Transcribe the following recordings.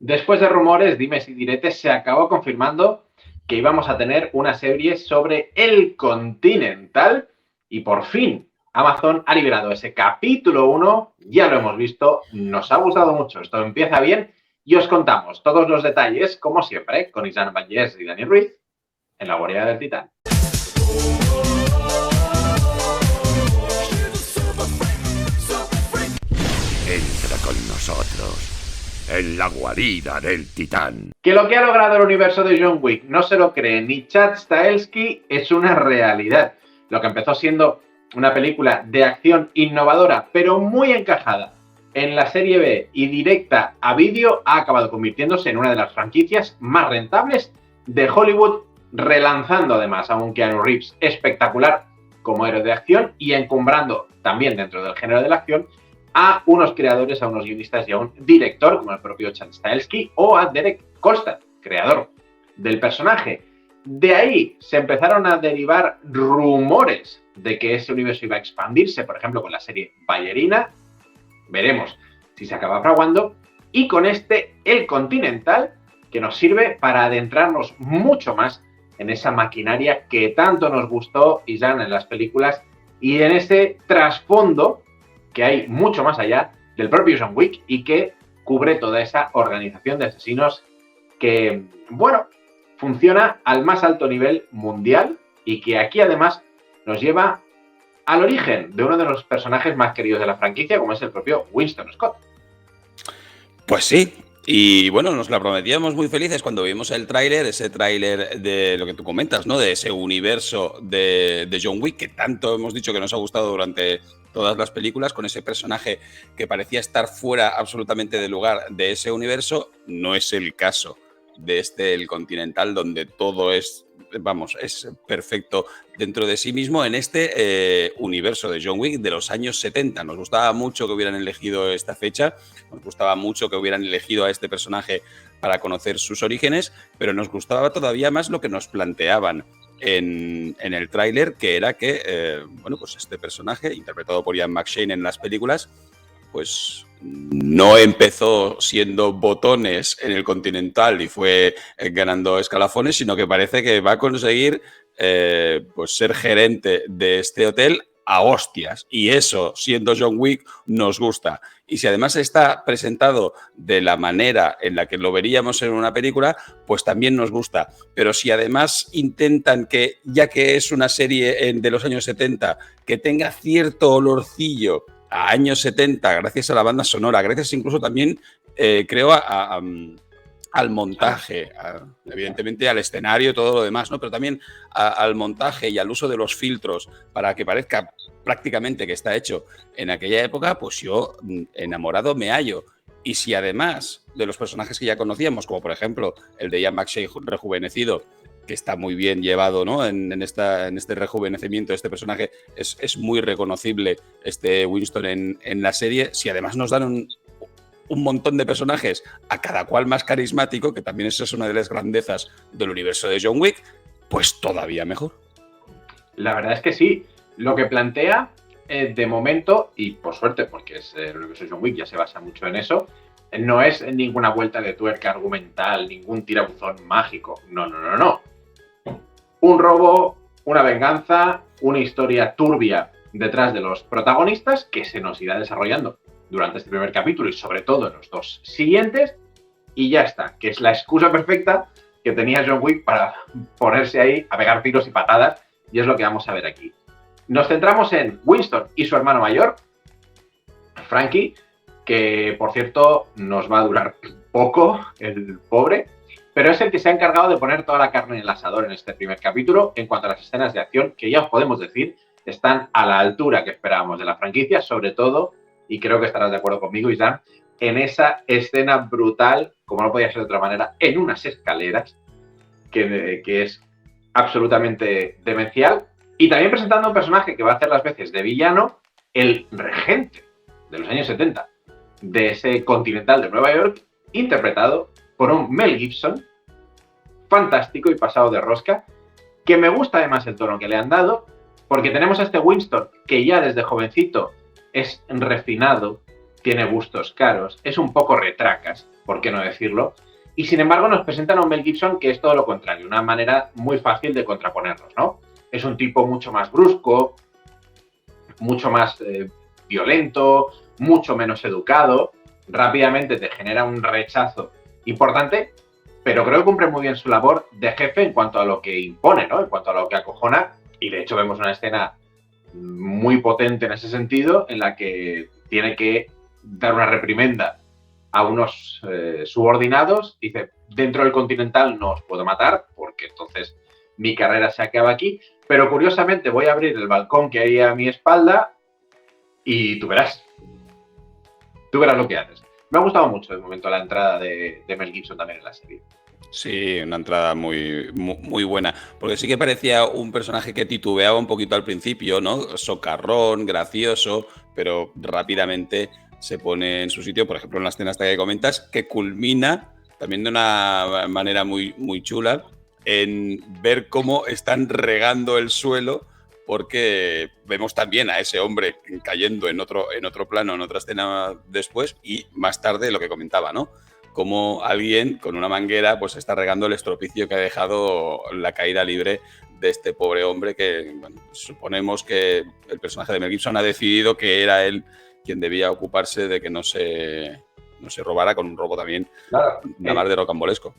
Después de rumores, dimes y diretes, se acabó confirmando que íbamos a tener una serie sobre el Continental y por fin Amazon ha liberado ese capítulo 1, ya lo hemos visto, nos ha gustado mucho, esto empieza bien y os contamos todos los detalles, como siempre, con Isaac Vallés y Dani Ruiz, en la Guarida del Titán. Entra con nosotros en la Guarida del Titán. Que lo que ha logrado el universo de John Wick no se lo cree ni Chad Stahelski es una realidad. Lo que empezó siendo una película de acción innovadora, pero muy encajada en la serie B y directa a vídeo, ha acabado convirtiéndose en una de las franquicias más rentables de Hollywood, relanzando además a un Keanu Reeves espectacular como héroe de acción y encumbrando también dentro del género de la acción a unos creadores, a unos guionistas y a un director como el propio Chad Stahelski o a Derek Kolstad, creador del personaje. De ahí se empezaron a derivar rumores de que ese universo iba a expandirse, por ejemplo, con la serie Ballerina. Veremos si se acaba fraguando. Y con El Continental, que nos sirve para adentrarnos mucho más en esa maquinaria que tanto nos gustó, Isan, en las películas, y en ese trasfondo que hay mucho más allá del propio John Wick y que cubre toda esa organización de asesinos que, bueno, funciona al más alto nivel mundial y que aquí además nos lleva al origen de uno de los personajes más queridos de la franquicia, como es el propio Winston Scott. Pues sí, y bueno, nos la prometíamos muy felices cuando vimos el tráiler, ese tráiler de lo que tú comentas, ¿no? De ese universo de John Wick que tanto hemos dicho que nos ha gustado durante todas las películas, con ese personaje que parecía estar fuera absolutamente del lugar de ese universo. No es el caso de El Continental, donde todo es, vamos, es perfecto dentro de sí mismo en este universo de John Wick de los años 70. Nos gustaba mucho que hubieran elegido esta fecha, nos gustaba mucho que hubieran elegido a este personaje para conocer sus orígenes, pero nos gustaba todavía más lo que nos planteaban en el tráiler, que era que, bueno, pues este personaje, interpretado por Ian McShane en las películas, pues no empezó siendo botones en el Continental y fue ganando escalafones, sino que parece que va a conseguir pues ser gerente de este hotel a hostias. Y eso, siendo John Wick, nos gusta. Y si además está presentado de la manera en la que lo veríamos en una película, pues también nos gusta. Pero si además intentan que, ya que es una serie de los años 70, que tenga cierto olorcillo a años 70, gracias a la banda sonora, gracias incluso también, creo, al montaje, evidentemente al escenario, todo lo demás, ¿no? Pero también al montaje y al uso de los filtros para que parezca prácticamente que está hecho en aquella época, pues yo enamorado me hallo. Y si además de los personajes que ya conocíamos, como por ejemplo el de Ian McShane rejuvenecido, que está muy bien llevado, ¿no? en este rejuvenecimiento de este personaje, es muy reconocible este Winston en la serie. Si además nos dan un montón de personajes, a cada cual más carismático, que también esa es una de las grandezas del universo de John Wick, pues todavía mejor. La verdad es que sí. Lo que plantea, de momento, y por suerte, porque es el universo de John Wick, ya se basa mucho en eso, no es ninguna vuelta de tuerca argumental, ningún tirabuzón mágico. No. Un robo, una venganza, una historia turbia detrás de los protagonistas que se nos irá desarrollando durante este primer capítulo y sobre todo en los dos siguientes, y ya está, que es la excusa perfecta que tenía John Wick para ponerse ahí a pegar tiros y patadas, y es lo que vamos a ver aquí. Nos centramos en Winston y su hermano mayor, Frankie, que por cierto nos va a durar poco, el pobre, pero es el que se ha encargado de poner toda la carne en el asador en este primer capítulo en cuanto a las escenas de acción, que ya os podemos decir están a la altura que esperábamos de la franquicia, sobre todo, y creo que estarás de acuerdo conmigo, Isaac, en esa escena brutal, como no podía ser de otra manera, en unas escaleras, que es absolutamente demencial, y también presentando un personaje que va a hacer las veces de villano, el regente de los años 70 de ese Continental de Nueva York, interpretado por un Mel Gibson fantástico y pasado de rosca, que me gusta además el tono que le han dado, porque tenemos a este Winston que ya desde jovencito es refinado, tiene gustos caros, es un poco retracas, por qué no decirlo, y sin embargo nos presentan a un Mel Gibson que es todo lo contrario, una manera muy fácil de contraponerlos, ¿no? Es un tipo mucho más brusco, mucho más violento, mucho menos educado, rápidamente te genera un rechazo importante, pero creo que cumple muy bien su labor de jefe en cuanto a lo que impone, ¿no? En cuanto a lo que acojona, y de hecho vemos una escena muy potente en ese sentido, en la que tiene que dar una reprimenda a unos subordinados, dice, dentro del Continental no os puedo matar, porque entonces mi carrera se acaba aquí, pero curiosamente voy a abrir el balcón que hay a mi espalda y tú verás lo que haces. Me ha gustado mucho de momento la entrada de Mel Gibson también en la serie. Sí, una entrada muy buena. Porque sí que parecía un personaje que titubeaba un poquito al principio, ¿no? Socarrón, gracioso, pero rápidamente se pone en su sitio, por ejemplo, en la escena hasta que comentas, que culmina también de una manera muy chula en ver cómo están regando el suelo, porque vemos también a ese hombre cayendo en otro plano, en otra escena después, y más tarde lo que comentaba, ¿no? Como alguien con una manguera pues está regando el estropicio que ha dejado la caída libre de este pobre hombre que, bueno, suponemos que el personaje de Mel Gibson ha decidido que era él quien debía ocuparse de que no se robara, con un robo también claro, nada más de rocambolesco.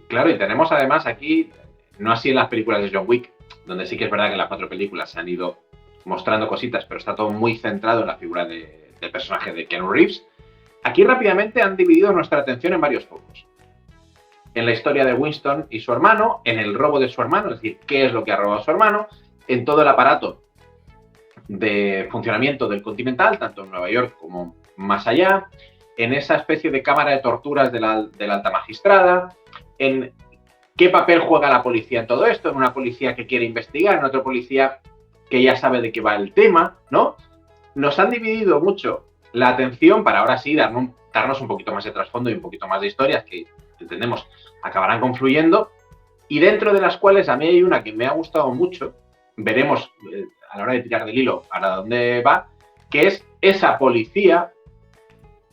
Claro, y tenemos además aquí, no así en las películas de John Wick, donde sí que es verdad que en las 4 películas se han ido mostrando cositas, pero está todo muy centrado en la figura del personaje de Keanu Reeves. Aquí rápidamente han dividido nuestra atención en varios focos. En la historia de Winston y su hermano, en el robo de su hermano, es decir, qué es lo que ha robado su hermano, en todo el aparato de funcionamiento del Continental, tanto en Nueva York como más allá, en esa especie de cámara de torturas de la alta magistrada, en qué papel juega la policía en todo esto, en una policía que quiere investigar, en otra policía que ya sabe de qué va el tema, ¿no? Nos han dividido mucho la atención para ahora sí darnos un poquito más de trasfondo y un poquito más de historias que entendemos acabarán confluyendo, y dentro de las cuales a mí hay una que me ha gustado mucho, veremos a la hora de tirar del hilo para dónde va, que es esa policía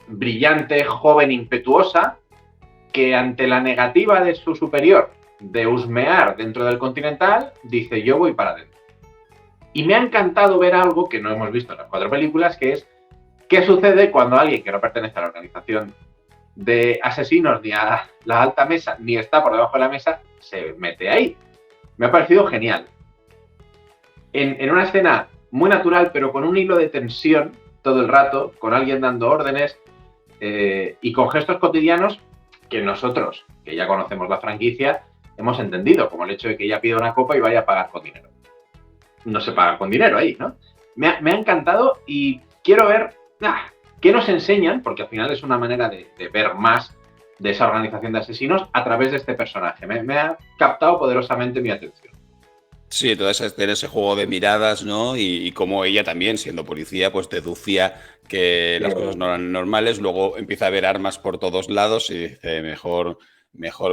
brillante, joven, impetuosa, que ante la negativa de su superior de husmear dentro del Continental, dice yo voy para adentro. Y me ha encantado ver algo que no hemos visto en las 4 películas, que es qué sucede cuando alguien que no pertenece a la organización de asesinos ni a la alta mesa, ni está por debajo de la mesa, se mete ahí. Me ha parecido genial. En una escena muy natural, pero con un hilo de tensión todo el rato, con alguien dando órdenes y con gestos cotidianos que nosotros, que ya conocemos la franquicia, hemos entendido, como el hecho de que ella pida una copa y vaya a pagar con dinero. No se paga con dinero ahí, ¿no? Me ha encantado y quiero ver qué nos enseñan, porque al final es una manera de ver más de esa organización de asesinos a través de este personaje. Me ha captado poderosamente mi atención. Sí, toda ese juego de miradas, ¿no? Y como ella también, siendo policía, pues deducía que las cosas no eran normales, luego empieza a ver armas por todos lados y dice, mejor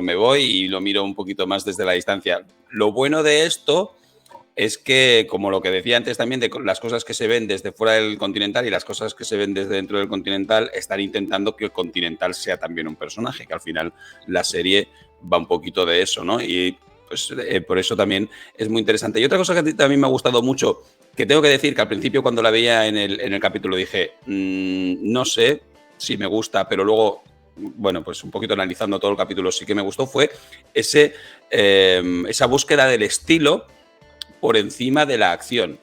me voy y lo miro un poquito más desde la distancia. Lo bueno de esto es que, como lo que decía antes también, de las cosas que se ven desde fuera del Continental y las cosas que se ven desde dentro del Continental, están intentando que el Continental sea también un personaje, que al final la serie va un poquito de eso, ¿no? Y pues por eso también es muy interesante. Y otra cosa que también me ha gustado mucho, que tengo que decir que al principio cuando la veía en el capítulo dije, no sé si me gusta, pero luego, bueno, pues un poquito analizando todo el capítulo sí que me gustó, fue esa búsqueda del estilo por encima de la acción.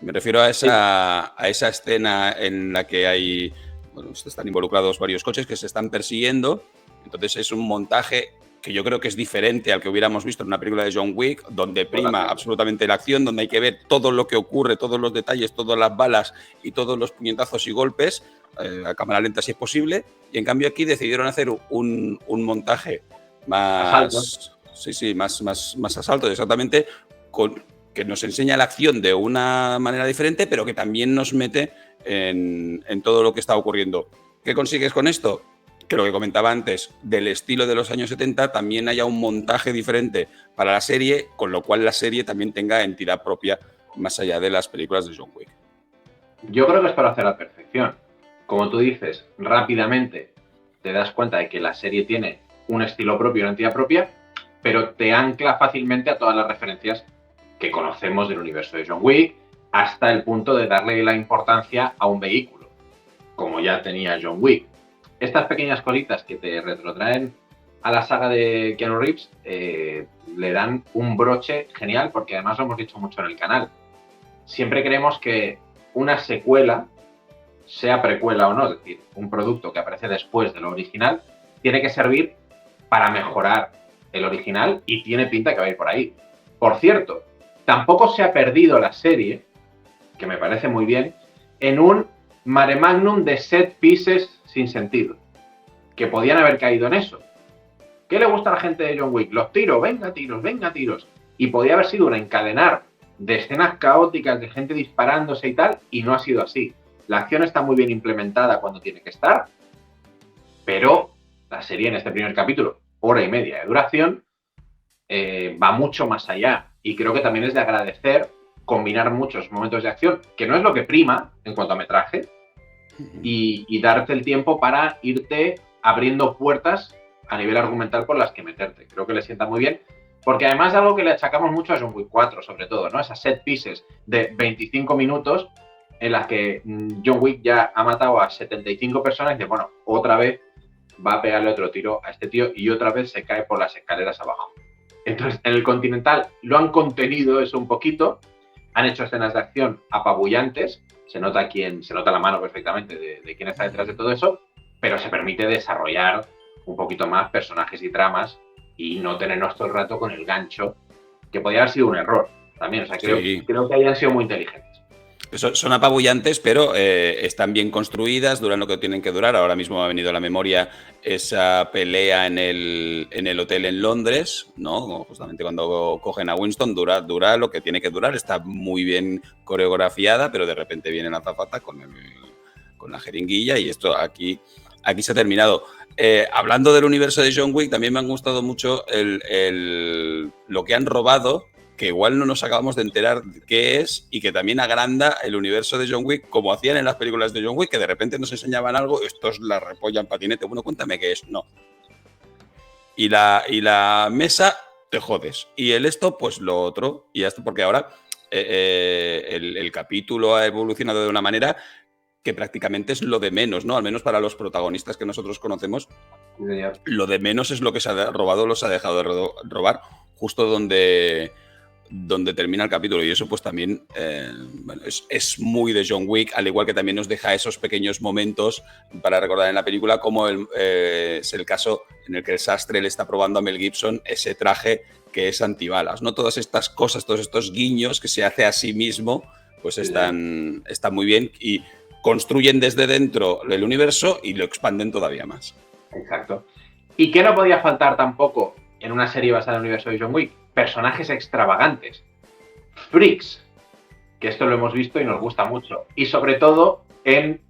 Me refiero a esa escena en la que hay, bueno, están involucrados varios coches que se están persiguiendo, entonces es un montaje que yo creo que es diferente al que hubiéramos visto en una película de John Wick, donde prima absolutamente la acción, donde hay que ver todo lo que ocurre, todos los detalles, todas las balas y todos los puñetazos y golpes, a cámara lenta si es posible, y en cambio aquí decidieron hacer un montaje más... Sí, más asalto, exactamente, que nos enseña la acción de una manera diferente, pero que también nos mete en todo lo que está ocurriendo. ¿Qué consigues con esto? Que lo que comentaba antes, del estilo de los años 70, también haya un montaje diferente para la serie, con lo cual la serie también tenga entidad propia más allá de las películas de John Wick. Yo creo que es para hacer a la perfección. como tú dices, rápidamente te das cuenta de que la serie tiene un estilo propio, una entidad propia, pero te ancla fácilmente a todas las referencias que conocemos del universo de John Wick, hasta el punto de darle la importancia a un vehículo, como ya tenía John Wick. Estas pequeñas cositas que te retrotraen a la saga de Keanu Reeves le dan un broche genial, porque además lo hemos dicho mucho en el canal. Siempre queremos que una secuela, sea precuela o no, es decir, un producto que aparece después de lo original, tiene que servir para mejorar el original y tiene pinta que va a ir por ahí. Por cierto, tampoco se ha perdido la serie, que me parece muy bien, en un mare magnum de set pieces sin sentido, que podían haber caído en eso. ¿Qué le gusta a la gente de John Wick? Los tiros, venga tiros, venga tiros. Y podía haber sido un encadenar de escenas caóticas, de gente disparándose y tal, y no ha sido así. La acción está muy bien implementada cuando tiene que estar, pero la serie en este primer capítulo, hora y media de duración, va mucho más allá. Y creo que también es de agradecer combinar muchos momentos de acción, que no es lo que prima en cuanto a metraje, y darte el tiempo para irte abriendo puertas a nivel argumental por las que meterte. Creo que le sienta muy bien, porque además es algo que le achacamos mucho a John Wick 4, sobre todo, ¿no? Esas set pieces de 25 minutos en las que John Wick ya ha matado a 75 personas y dice, bueno, otra vez va a pegarle otro tiro a este tío y otra vez se cae por las escaleras abajo. Entonces, en el Continental lo han contenido eso un poquito, han hecho escenas de acción apabullantes, se nota la mano perfectamente de quién está detrás de todo eso, pero se permite desarrollar un poquito más personajes y tramas y no tenernos todo el rato con el gancho, que podría haber sido un error también. O sea, creo que hayan sido muy inteligentes. Son apabullantes, pero están bien construidas, duran lo que tienen que durar. Ahora mismo me ha venido a la memoria esa pelea en el hotel en Londres, ¿no? Justamente cuando cogen a Winston, dura lo que tiene que durar, está muy bien coreografiada, pero de repente viene la azafata con la jeringuilla y esto aquí se ha terminado. Hablando del universo de John Wick, también me han gustado mucho lo que han robado, que igual no nos acabamos de enterar qué es y que también agranda el universo de John Wick, como hacían en las películas de John Wick, que de repente nos enseñaban algo, estos la repollan patinete, bueno, cuéntame qué es, no. Y la mesa, te jodes. Y esto, pues lo otro. Y esto porque ahora el capítulo ha evolucionado de una manera que prácticamente es lo de menos, ¿no? Al menos para los protagonistas que nosotros conocemos, lo de menos es lo que se ha robado, los ha dejado de robar, justo donde termina el capítulo. Y eso pues también bueno, es muy de John Wick, al igual que también nos deja esos pequeños momentos para recordar en la película, como es el caso en el que el sastre le está probando a Mel Gibson ese traje que es antibalas, ¿no? Todas estas cosas, todos estos guiños que se hace a sí mismo, pues están muy bien y construyen desde dentro el universo y lo expanden todavía más. Exacto. ¿Y qué no podía faltar tampoco en una serie basada en el universo de John Wick? Personajes extravagantes, freaks, que esto lo hemos visto y nos gusta mucho. Y sobre todo en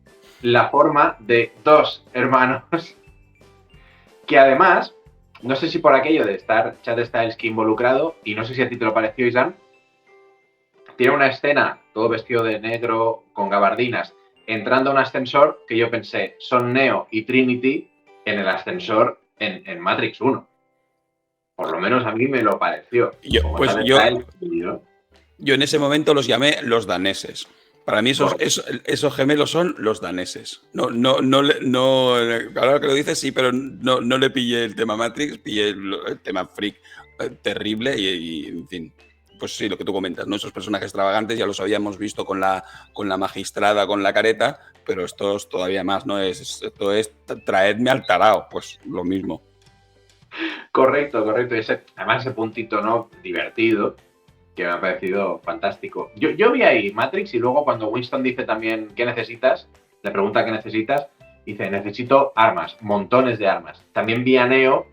la forma de dos hermanos que además, no sé si por aquello de estar Chad Stahelski involucrado, y no sé si a ti te lo pareció, Islam, tiene una escena todo vestido de negro con gabardinas entrando a un ascensor que yo pensé, son Neo y Trinity en el ascensor en Matrix 1. Por lo menos a mí me lo pareció. Yo en ese momento los llamé los daneses. Para mí esos gemelos son los daneses. No, ahora que lo dices, sí, pero no le pillé el tema Matrix, pillé el tema freak terrible y en fin. Pues sí, lo que tú comentas, ¿no? Esos personajes extravagantes ya los habíamos visto con la magistrada, con la careta, pero estos todavía más, ¿no? Esto es traedme al tarao, pues lo mismo. Correcto. Además ese puntito, ¿no? Divertido, que me ha parecido fantástico. Yo vi ahí Matrix y luego cuando Winston dice también ¿qué necesitas? Le pregunta ¿qué necesitas? Dice, necesito armas, montones de armas. También vi a Neo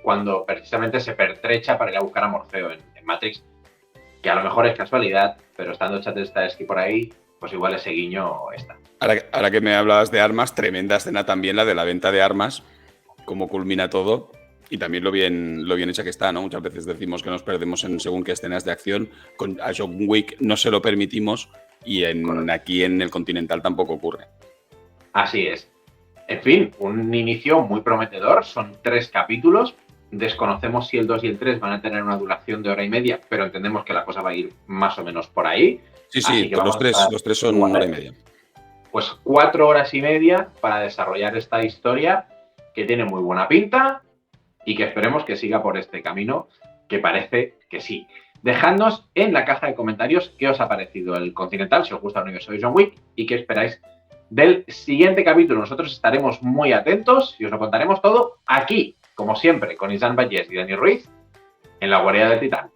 cuando precisamente se pertrecha para ir a buscar a Morfeo en Matrix, que a lo mejor es casualidad, pero estando Chad Stahelski por ahí, pues igual ese guiño está. Ahora que me hablabas de armas, tremenda escena también la de la venta de armas, cómo culmina todo. Y también lo bien hecha que está, ¿no? Muchas veces decimos que nos perdemos en según qué escenas de acción. A John Wick no se lo permitimos y aquí en el Continental tampoco ocurre. Así es. En fin, un inicio muy prometedor. Son 3 capítulos. Desconocemos si el 2 y el 3 van a tener una duración de hora y media, pero entendemos que la cosa va a ir más o menos por ahí. Sí, los tres son igual, hora y media. Pues 4 horas y media para desarrollar esta historia que tiene muy buena pinta y que esperemos que siga por este camino, que parece que sí. Dejadnos en la caja de comentarios qué os ha parecido el Continental, si os gusta el universo de John Wick y qué esperáis del siguiente capítulo. Nosotros estaremos muy atentos y os lo contaremos todo aquí, como siempre, con Isán Vallés y Dani Ruiz en la guarida del Titán.